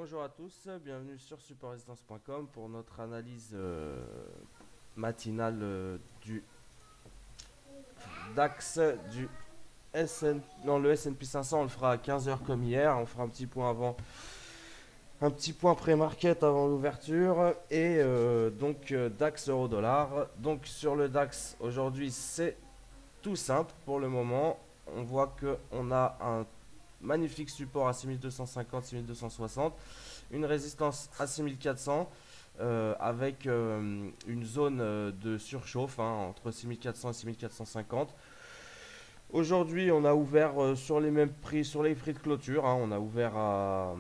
bonjour à tous, bienvenue sur supportresistance.com pour notre analyse matinale du DAX, du SN, non, le S&P 500. On le fera à 15 heures comme hier. On fera un petit point avant, un petit point pré-market avant l'ouverture et DAX euro dollar. Donc sur le DAX aujourd'hui c'est tout simple pour le moment. On voit que on a un magnifique support à 6250, 6260, une résistance à 6400 avec une zone de surchauffe entre 6400 et 6450. Aujourd'hui, on a ouvert sur les mêmes prix, sur les prix de clôture. On a ouvert à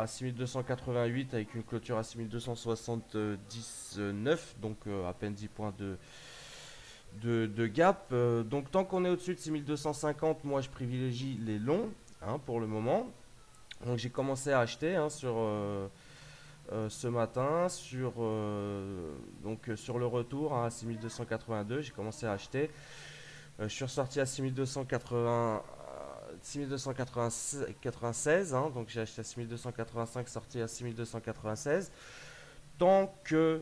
6288 avec une clôture à 6279, donc à peine 10 points de gap. Donc tant qu'on est au-dessus de 6250, moi je privilégie les longs pour le moment. Donc j'ai commencé à acheter sur ce matin sur le retour à 6282. J'ai commencé à acheter. Je suis ressorti à 6280. 6296, donc j'ai acheté à 6285, sorti à 6296. Tant que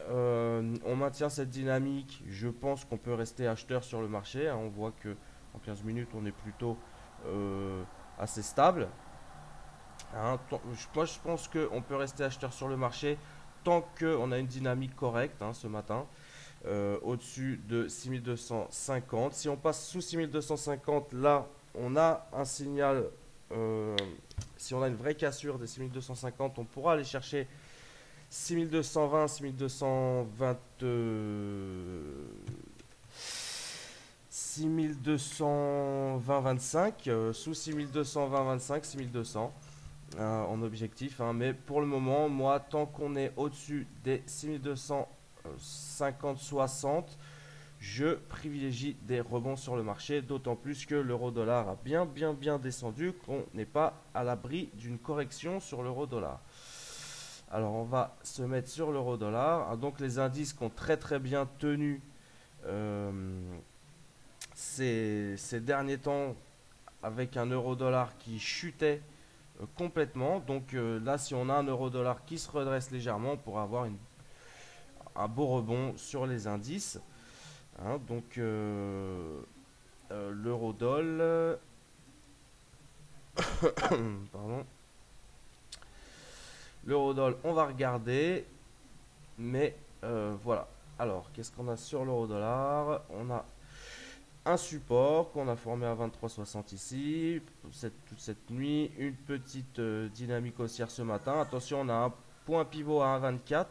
on maintient cette dynamique, je pense qu'on peut rester acheteur sur le marché. On voit que en 15 minutes, on est plutôt assez stable. Moi, je pense qu'on peut rester acheteur sur le marché tant qu'on a une dynamique correcte ce matin, au-dessus de 6250. Si on passe sous 6250, là, on a un signal. Si on a une vraie cassure des 6250, on pourra aller chercher 6220, 6220, 6220-25, sous 6220-25, 6200 en objectif. Mais pour le moment, moi, tant qu'on est au-dessus des 6250-60, je privilégie des rebonds sur le marché, d'autant plus que l'euro-dollar a bien descendu, qu'on n'est pas à l'abri d'une correction sur l'euro-dollar. Alors on va se mettre sur l'euro-dollar. Donc les indices qui ont très bien tenu euh, ces derniers temps avec un euro-dollar qui chutait complètement. Donc là, si on a un euro-dollar qui se redresse légèrement, on pourra avoir un beau rebond sur les indices. Donc l'euro-dollar, pardon, l'euro-dollar, on va regarder, mais voilà. Alors, qu'est-ce qu'on a sur l'euro-dollar? On a un support qu'on a formé à 23,60 ici, toute cette nuit, une petite dynamique haussière ce matin. Attention, on a un point pivot à 1,24.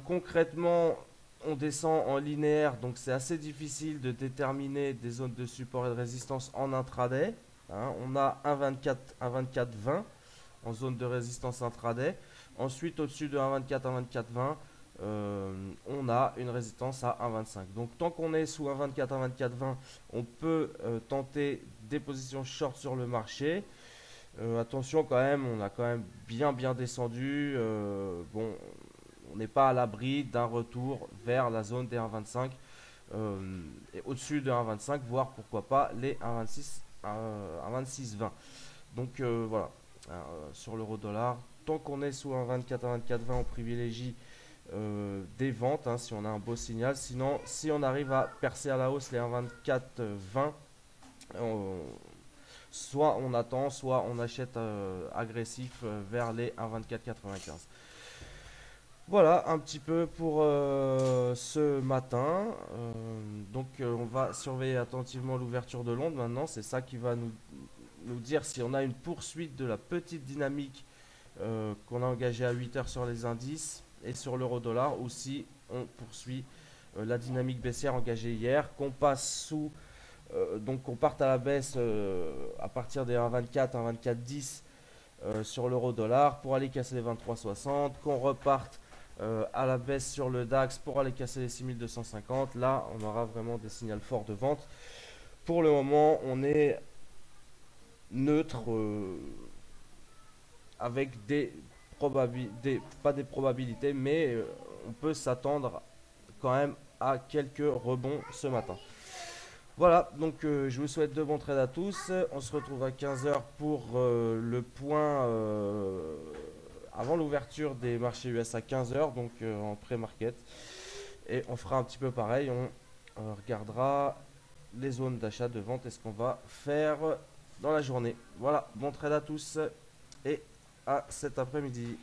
Concrètement, on descend en linéaire, donc c'est assez difficile de déterminer des zones de support et de résistance en intraday. On a 1,24, 1,24,20 en zone de résistance intraday. Ensuite, au-dessus de 1,24, 1,24,20, on a une résistance à 1,25. Donc tant qu'on est sous 1,24, 1,24,20, on peut tenter des positions short sur le marché. Attention quand même, on a quand même bien descendu. Bon, on n'est pas à l'abri d'un retour vers la zone des 1,25 et au-dessus de 1,25, voire pourquoi pas les 1,26, 1,26,20. Donc voilà, sur l'euro-dollar, tant qu'on est sous 1,24, 1,24,20, on privilégie des ventes si on a un beau signal. Sinon, si on arrive à percer à la hausse les 1,24,20, soit on attend, soit on achète agressif vers les 1,24,95. Voilà un petit peu pour ce matin. On va surveiller attentivement l'ouverture de Londres maintenant. C'est ça qui va nous dire si on a une poursuite de la petite dynamique qu'on a engagée à 8 heures sur les indices et sur l'euro-dollar, ou si on poursuit la dynamique baissière engagée hier, qu'on passe sous, donc qu'on parte à la baisse à partir des 1,24, 1,24,10 sur l'euro-dollar pour aller casser les 23,60, qu'on reparte à la baisse sur le DAX pour aller casser les 6250. Là, on aura vraiment des signaux forts de vente. Pour le moment, on est neutre avec des probabilités, pas des probabilités, mais on peut s'attendre quand même à quelques rebonds ce matin. Voilà, donc je vous souhaite de bons trades à tous. On se retrouve à 15 heures pour le point avant l'ouverture des marchés US à 15 heures, donc en pré-market. Et on fera un petit peu pareil, on regardera les zones d'achat, de vente et ce qu'on va faire dans la journée. Voilà, bon trade à tous et à cet après-midi.